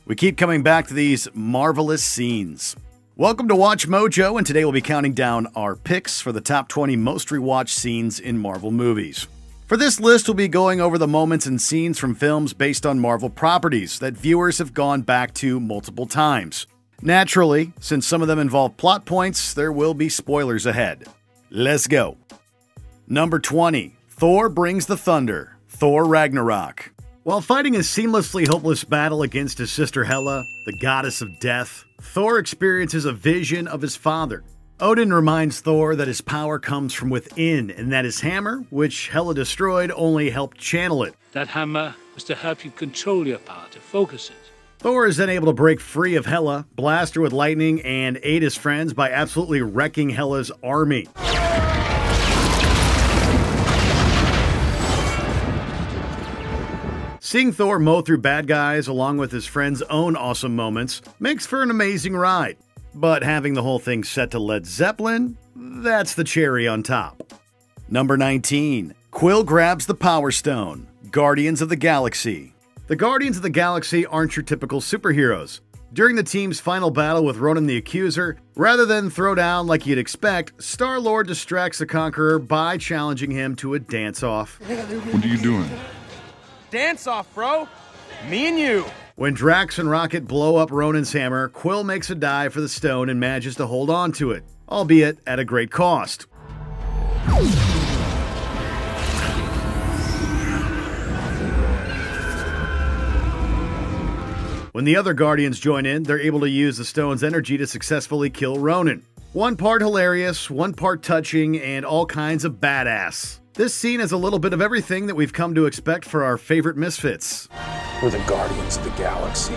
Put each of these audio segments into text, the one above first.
We keep coming back to these marvelous scenes. Welcome to Watch Mojo, and today we'll be counting down our picks for the top 20 most rewatched scenes in Marvel movies. For this list, we'll be going over the moments and scenes from films based on Marvel properties that viewers have gone back to multiple times. Naturally, since some of them involve plot points, there will be spoilers ahead. Let's go. Number 20. Thor Brings the Thunder. Thor Ragnarok. While fighting a seamlessly hopeless battle against his sister Hela, the goddess of death, Thor experiences a vision of his father. Odin reminds Thor that his power comes from within and that his hammer, which Hela destroyed, only helped channel it. That hammer was to help you control your power, to focus it. Thor is then able to break free of Hela, blast her with lightning, and aid his friends by absolutely wrecking Hela's army. Seeing Thor mow through bad guys along with his friend's own awesome moments makes for an amazing ride. But having the whole thing set to Led Zeppelin, that's the cherry on top. Number 19. Quill grabs the Power Stone. Guardians of the Galaxy. The Guardians of the Galaxy aren't your typical superheroes. During the team's final battle with Ronan the Accuser, rather than throw down like you'd expect, Star-Lord distracts the Conqueror by challenging him to a dance-off. What are you doing? Dance off, bro. Me and you. When Drax and Rocket blow up Ronan's hammer, Quill makes a dive for the stone and manages to hold on to it, albeit at a great cost. When the other Guardians join in, they're able to use the stone's energy to successfully kill Ronan. One part hilarious, one part touching, and all kinds of badass. This scene has a little bit of everything that we've come to expect for our favorite misfits. We're the Guardians of the Galaxy.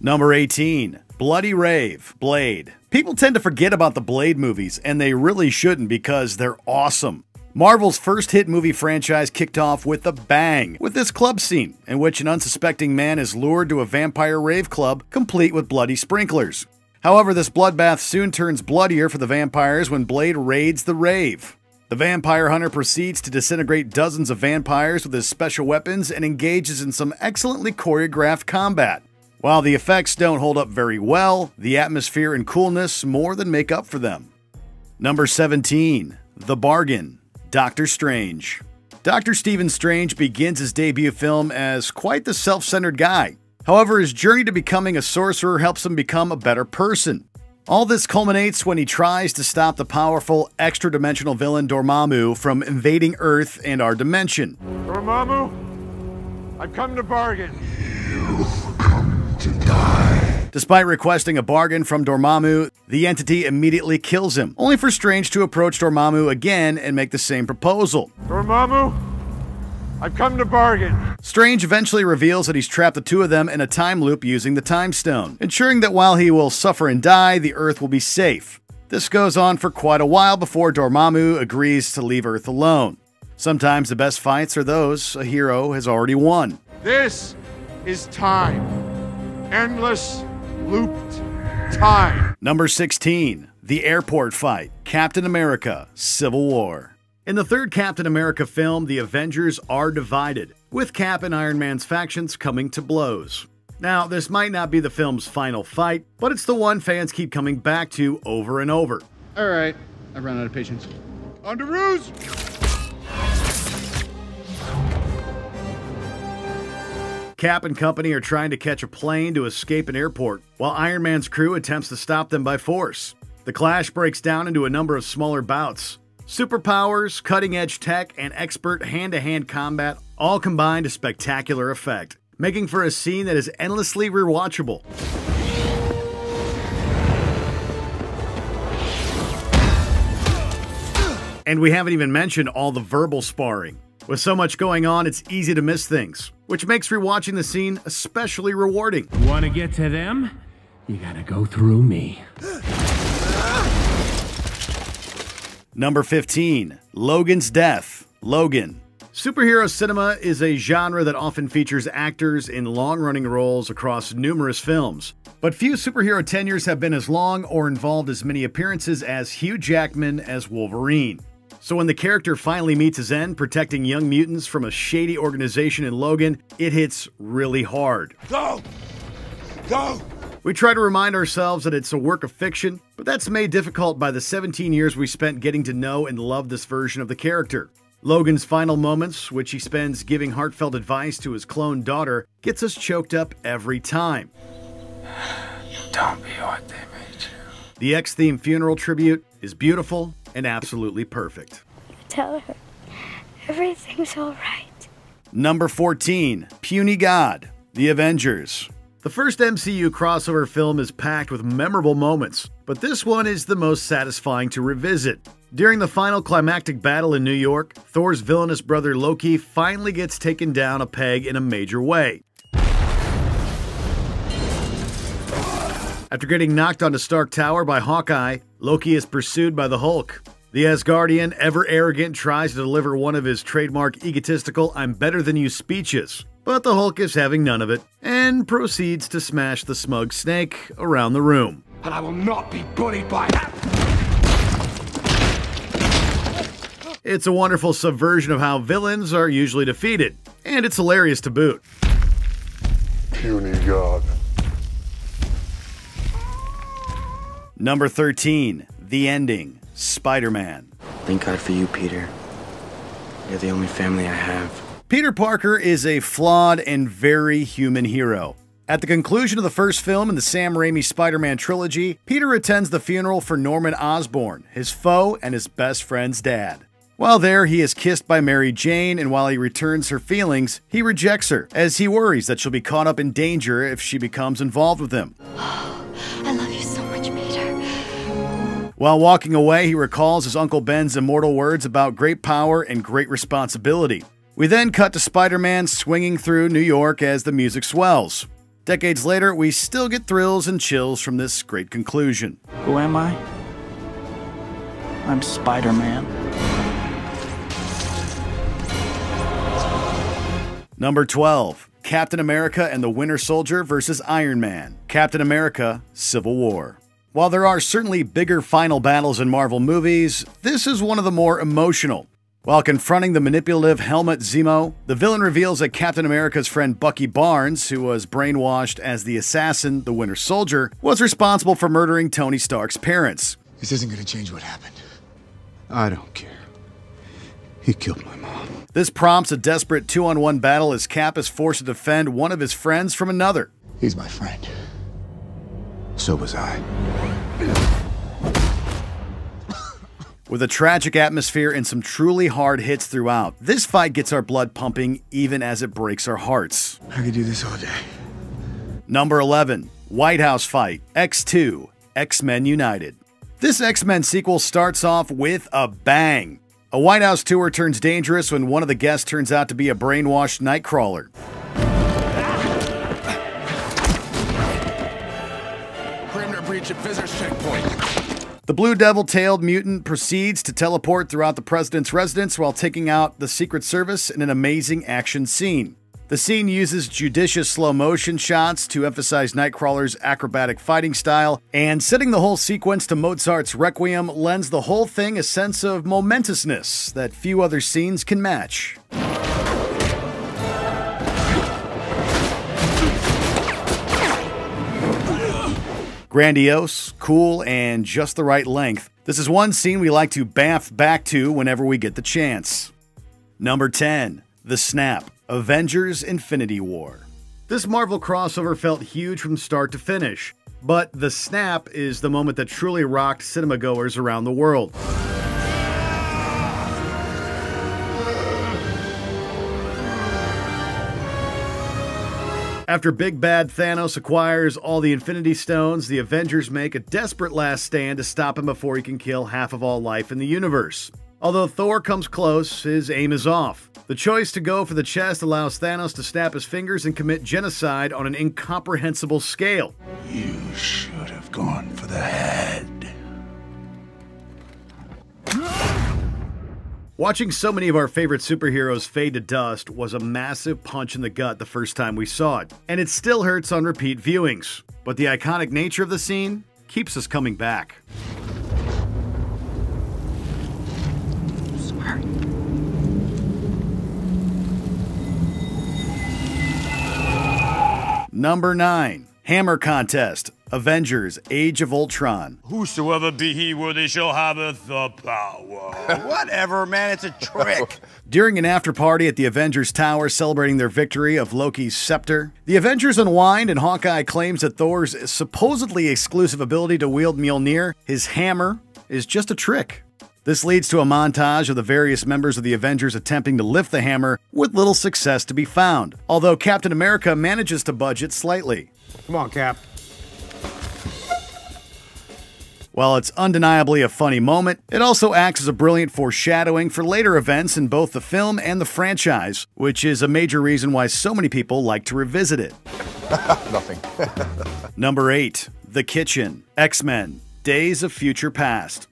Number 18. Bloody Rave, Blade. People tend to forget about the Blade movies, and they really shouldn't because they're awesome. Marvel's first hit movie franchise kicked off with a bang, with this club scene, in which an unsuspecting man is lured to a vampire rave club, complete with bloody sprinklers. However, this bloodbath soon turns bloodier for the vampires when Blade raids the rave. The vampire hunter proceeds to disintegrate dozens of vampires with his special weapons and engages in some excellently choreographed combat. While the effects don't hold up very well, the atmosphere and coolness more than make up for them. Number 17. The Bargain. Doctor Strange. Dr. Stephen Strange begins his debut film as quite the self-centered guy. However, his journey to becoming a sorcerer helps him become a better person. All this culminates when he tries to stop the powerful, extra-dimensional villain Dormammu from invading Earth and our dimension. Dormammu, I've come to bargain. You've come to die. Despite requesting a bargain from Dormammu, the entity immediately kills him, only for Strange to approach Dormammu again and make the same proposal. Dormammu, I've come to bargain. Strange eventually reveals that he's trapped the two of them in a time loop using the Time Stone, ensuring that while he will suffer and die, the Earth will be safe. This goes on for quite a while before Dormammu agrees to leave Earth alone. Sometimes the best fights are those a hero has already won. This is time. Endless, looped time. Number 16. The Airport Fight. Captain America, Civil War. In the third Captain America film, the Avengers are divided, with Cap and Iron Man's factions coming to blows. Now, this might not be the film's final fight, but it's the one fans keep coming back to over and over. Alright, I've run out of patience. On to ruse! Cap and company are trying to catch a plane to escape an airport, while Iron Man's crew attempts to stop them by force. The clash breaks down into a number of smaller bouts. Superpowers, cutting-edge tech, and expert hand-to-hand combat all combine to spectacular effect, making for a scene that is endlessly rewatchable. And we haven't even mentioned all the verbal sparring. With so much going on, it's easy to miss things, which makes rewatching the scene especially rewarding. Want to get to them? You gotta go through me. Number 15. Logan's Death. Logan. Superhero cinema is a genre that often features actors in long-running roles across numerous films. But few superhero tenures have been as long or involved as many appearances as Hugh Jackman as Wolverine. So when the character finally meets his end, protecting young mutants from a shady organization in Logan, it hits really hard. Go! Go! We try to remind ourselves that it's a work of fiction, but that's made difficult by the 17 years we spent getting to know and love this version of the character. Logan's final moments, which he spends giving heartfelt advice to his cloned daughter, gets us choked up every time. Don't be what they made you. The X-theme funeral tribute is beautiful and absolutely perfect. Tell her everything's all right. Number 14, Puny God, The Avengers. The first MCU crossover film is packed with memorable moments, but this one is the most satisfying to revisit. During the final climactic battle in New York, Thor's villainous brother Loki finally gets taken down a peg in a major way. After getting knocked onto Stark Tower by Hawkeye, Loki is pursued by the Hulk. The Asgardian, ever arrogant, tries to deliver one of his trademark egotistical "I'm better than you" speeches, but the Hulk is having none of it and proceeds to smash the smug snake around the room. And I will not be bullied by that! It's a wonderful subversion of how villains are usually defeated, and it's hilarious to boot. Puny God. Number 13, The Ending, Spider-Man. Thank God for you, Peter. You're the only family I have. Peter Parker is a flawed and very human hero. At the conclusion of the first film in the Sam Raimi Spider-Man trilogy, Peter attends the funeral for Norman Osborn, his foe and his best friend's dad. While there, he is kissed by Mary Jane, and while he returns her feelings, he rejects her, as he worries that she'll be caught up in danger if she becomes involved with him. I love you so much, Peter. While walking away, he recalls his Uncle Ben's immortal words about great power and great responsibility. We then cut to Spider-Man swinging through New York as the music swells. Decades later, we still get thrills and chills from this great conclusion. Who am I? I'm Spider-Man. Number 12, Captain America and the Winter Soldier vs. Iron Man, Captain America, Civil War. While there are certainly bigger final battles in Marvel movies, this is one of the more emotional. While confronting the manipulative Helmut Zemo, the villain reveals that Captain America's friend Bucky Barnes, who was brainwashed as the assassin, the Winter Soldier, was responsible for murdering Tony Stark's parents. This isn't going to change what happened. I don't care. He killed my mom. This prompts a desperate 2-on-1 battle as Cap is forced to defend one of his friends from another. He's my friend. So was I. With a tragic atmosphere and some truly hard hits throughout, this fight gets our blood pumping even as it breaks our hearts. I could do this all day. Number 11, White House Fight, X2, X-Men United. This X-Men sequel starts off with a bang. A White House tour turns dangerous when one of the guests turns out to be a brainwashed Nightcrawler. Perimeter breach at visitors checkpoint. The blue devil-tailed mutant proceeds to teleport throughout the president's residence while taking out the Secret Service in an amazing action scene. The scene uses judicious slow-motion shots to emphasize Nightcrawler's acrobatic fighting style, and setting the whole sequence to Mozart's Requiem lends the whole thing a sense of momentousness that few other scenes can match. Grandiose, cool, and just the right length, this is one scene we like to bamf back to whenever we get the chance. Number 10, The Snap, Avengers Infinity War. This Marvel crossover felt huge from start to finish, but The Snap is the moment that truly rocked cinema goers around the world. After Big Bad Thanos acquires all the Infinity Stones, the Avengers make a desperate last stand to stop him before he can kill half of all life in the universe. Although Thor comes close, his aim is off. The choice to go for the chest allows Thanos to snap his fingers and commit genocide on an incomprehensible scale. You should have gone for the head. Watching so many of our favorite superheroes fade to dust was a massive punch in the gut the first time we saw it, and it still hurts on repeat viewings. But the iconic nature of the scene keeps us coming back. Number 9. Hammer Contest. Avengers Age of Ultron. Whosoever be he worthy shall have the power. Whatever, man, it's a trick. During an after-party at the Avengers Tower celebrating their victory of Loki's scepter, the Avengers unwind and Hawkeye claims that Thor's supposedly exclusive ability to wield Mjolnir, his hammer, is just a trick. This leads to a montage of the various members of the Avengers attempting to lift the hammer with little success to be found, although Captain America manages to budget slightly. Come on, Cap. While it's undeniably a funny moment, it also acts as a brilliant foreshadowing for later events in both the film and the franchise, which is a major reason why so many people like to revisit it. Nothing. Number 8. The Kitchen. X-Men. Days of Future Past.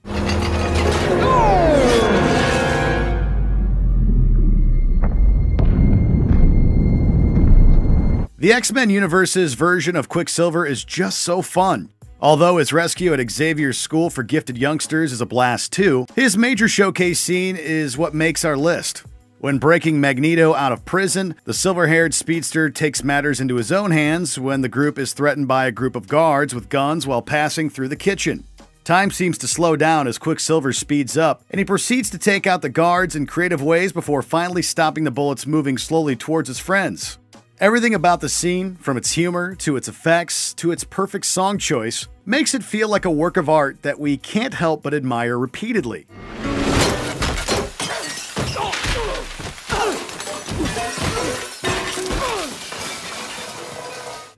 The X-Men universe's version of Quicksilver is just so fun. Although his rescue at Xavier's School for Gifted Youngsters is a blast too, his major showcase scene is what makes our list. When breaking Magneto out of prison, the silver-haired speedster takes matters into his own hands when the group is threatened by a group of guards with guns while passing through the kitchen. Time seems to slow down as Quicksilver speeds up, and he proceeds to take out the guards in creative ways before finally stopping the bullets moving slowly towards his friends. Everything about the scene, from its humor to its effects to its perfect song choice, makes it feel like a work of art that we can't help but admire repeatedly.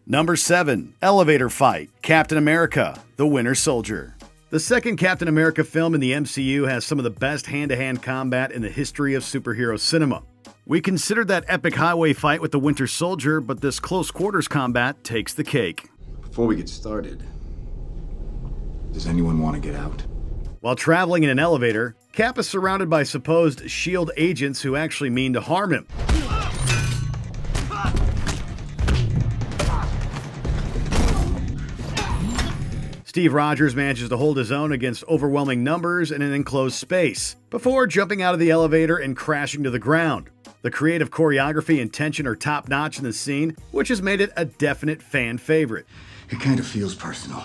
Number 7. Elevator Fight. Captain America, the Winter Soldier. The second Captain America film in the MCU has some of the best hand-to-hand combat in the history of superhero cinema. We considered that epic highway fight with the Winter Soldier, but this close-quarters combat takes the cake. Before we get started, does anyone want to get out? While traveling in an elevator, Cap is surrounded by supposed S.H.I.E.L.D. agents who actually mean to harm him. Steve Rogers manages to hold his own against overwhelming numbers in an enclosed space, before jumping out of the elevator and crashing to the ground. The creative choreography and tension are top-notch in the scene, which has made it a definite fan favorite. It kind of feels personal.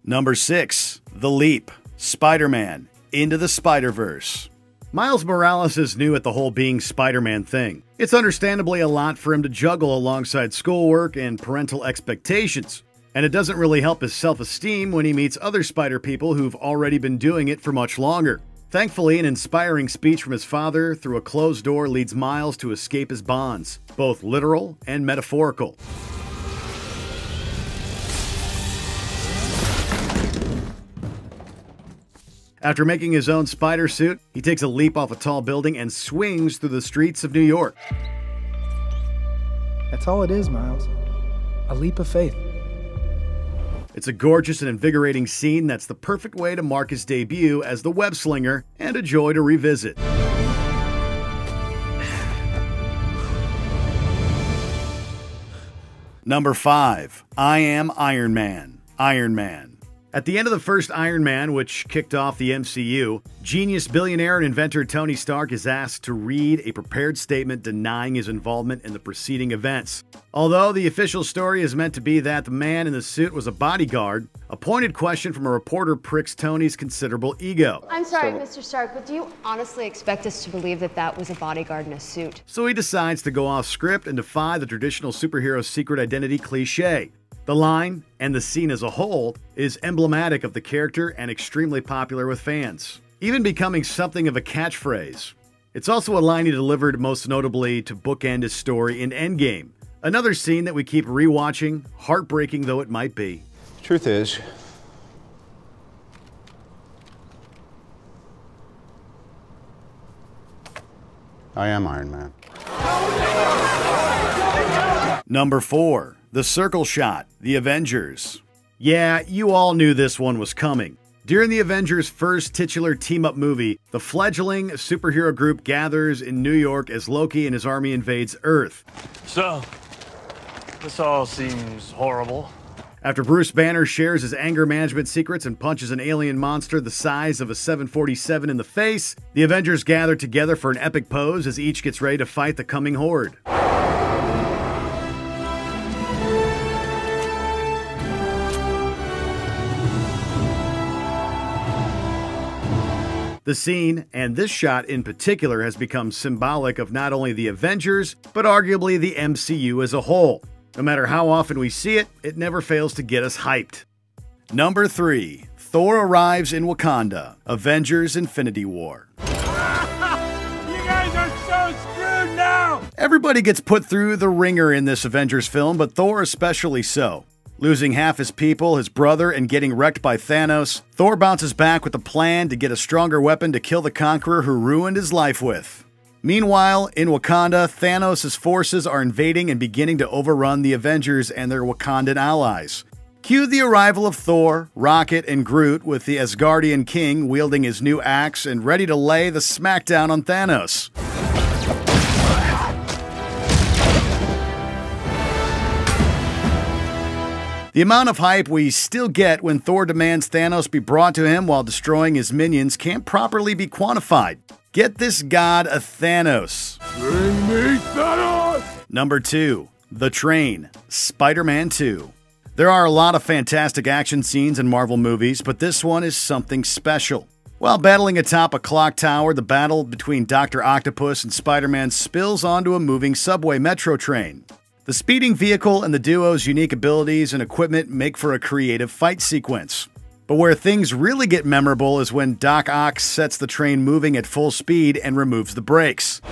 Number 6. The Leap. Spider-Man. Into the Spider-Verse. Miles Morales is new at the whole being Spider-Man thing. It's understandably a lot for him to juggle alongside schoolwork and parental expectations. And it doesn't really help his self-esteem when he meets other Spider people who've already been doing it for much longer. Thankfully, an inspiring speech from his father through a closed door leads Miles to escape his bonds, both literal and metaphorical. After making his own spider suit, he takes a leap off a tall building and swings through the streets of New York. That's all it is, Miles. A leap of faith. It's a gorgeous and invigorating scene that's the perfect way to mark his debut as the web slinger and a joy to revisit. Number 5. I Am Iron Man. Iron Man. At the end of the first Iron Man, which kicked off the MCU, genius billionaire and inventor Tony Stark is asked to read a prepared statement denying his involvement in the preceding events. Although the official story is meant to be that the man in the suit was a bodyguard, a pointed question from a reporter pricks Tony's considerable ego. I'm sorry, Mr. Stark, but do you honestly expect us to believe that that was a bodyguard in a suit? So he decides to go off script and defy the traditional superhero secret identity cliche. The line, and the scene as a whole, is emblematic of the character and extremely popular with fans, even becoming something of a catchphrase. It's also a line he delivered most notably to bookend his story in Endgame, another scene that we keep rewatching, heartbreaking though it might be. Truth is, I am Iron Man. Number 4. The Circle Shot. The Avengers. Yeah, you all knew this one was coming. During the Avengers' first titular team-up movie, the fledgling superhero group gathers in New York as Loki and his army invades Earth. So, this all seems horrible. After Bruce Banner shares his anger management secrets and punches an alien monster the size of a 747 in the face, the Avengers gather together for an epic pose as each gets ready to fight the coming horde. The scene, and this shot in particular, has become symbolic of not only the Avengers, but arguably the MCU as a whole. No matter how often we see it, it never fails to get us hyped. Number 3. Thor arrives in Wakanda, Avengers Infinity War. You guys are so screwed now! Everybody gets put through the ringer in this Avengers film, but Thor especially so. Losing half his people, his brother, and getting wrecked by Thanos, Thor bounces back with a plan to get a stronger weapon to kill the Conqueror who ruined his life with. Meanwhile, in Wakanda, Thanos' forces are invading and beginning to overrun the Avengers and their Wakandan allies. Cue the arrival of Thor, Rocket, and Groot with the Asgardian king wielding his new axe and ready to lay the smackdown on Thanos. The amount of hype we still get when Thor demands Thanos be brought to him while destroying his minions can't properly be quantified. Get this god a Thanos. Bring me Thanos! Number 2. The Train, Spider-Man 2. There are a lot of fantastic action scenes in Marvel movies, but this one is something special. While battling atop a clock tower, the battle between Dr. Octopus and Spider-Man spills onto a moving subway metro train. The speeding vehicle and the duo's unique abilities and equipment make for a creative fight sequence. But where things really get memorable is when Doc Ock sets the train moving at full speed and removes the brakes.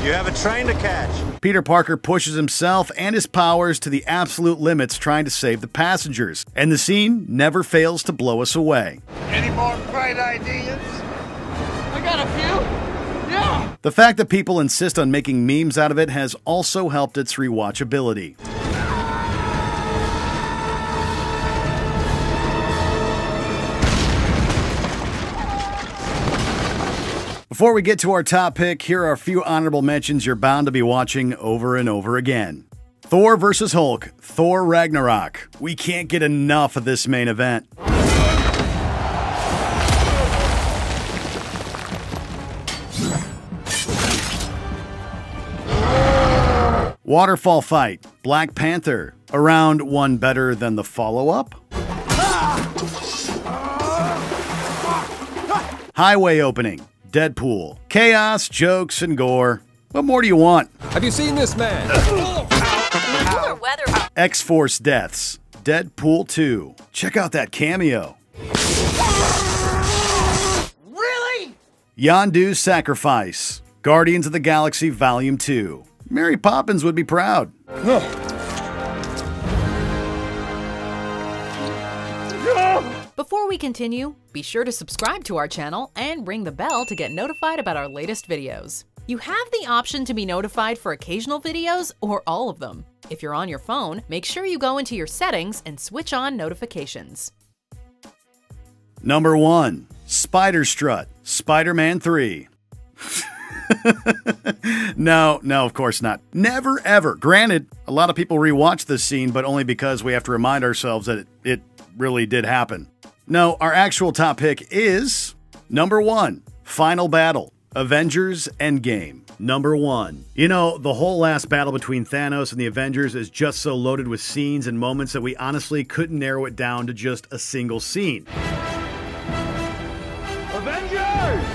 You have a train to catch. Peter Parker pushes himself and his powers to the absolute limits trying to save the passengers, and the scene never fails to blow us away. Any more bright ideas? I got a few. Yeah! The fact that people insist on making memes out of it has also helped its rewatchability. Before we get to our top pick, here are a few honorable mentions you're bound to be watching over and over again. Thor vs. Hulk, Thor Ragnarok. We can't get enough of this main event. Waterfall fight, Black Panther. Around one better than the follow-up? Highway opening, Deadpool. Chaos, jokes, and gore. What more do you want? Have you seen this man? X-Force deaths, Deadpool 2. Check out that cameo. Really? Yondu's Sacrifice, Guardians of the Galaxy Volume 2. Mary Poppins would be proud. Before we continue, be sure to subscribe to our channel and ring the bell to get notified about our latest videos. You have the option to be notified for occasional videos or all of them. If you're on your phone, make sure you go into your settings and switch on notifications. Number 1. Spider Strut, Spider-Man 3. No, of course not. Never, ever. Granted, a lot of people rewatch this scene, but only because we have to remind ourselves that it really did happen. No, our actual top pick is number 1, Final Battle, Avengers Endgame. Number 1. You know, the whole last battle between Thanos and the Avengers is just so loaded with scenes and moments that we honestly couldn't narrow it down to just a single scene. Avengers!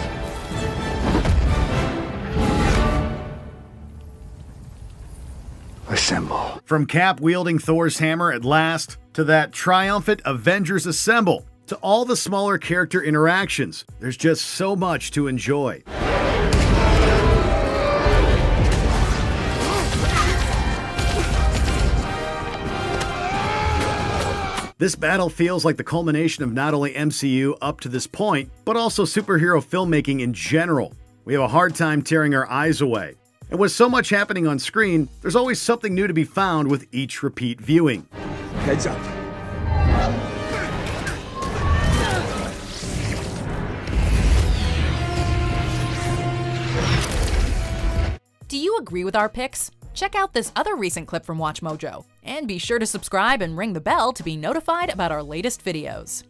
Assemble. From Cap wielding Thor's hammer at last, to that triumphant Avengers Assemble, to all the smaller character interactions, there's just so much to enjoy. This battle feels like the culmination of not only MCU up to this point, but also superhero filmmaking in general. We have a hard time tearing our eyes away. And with so much happening on screen, there's always something new to be found with each repeat viewing. Heads up. Do you agree with our picks? Check out this other recent clip from WatchMojo, and be sure to subscribe and ring the bell to be notified about our latest videos.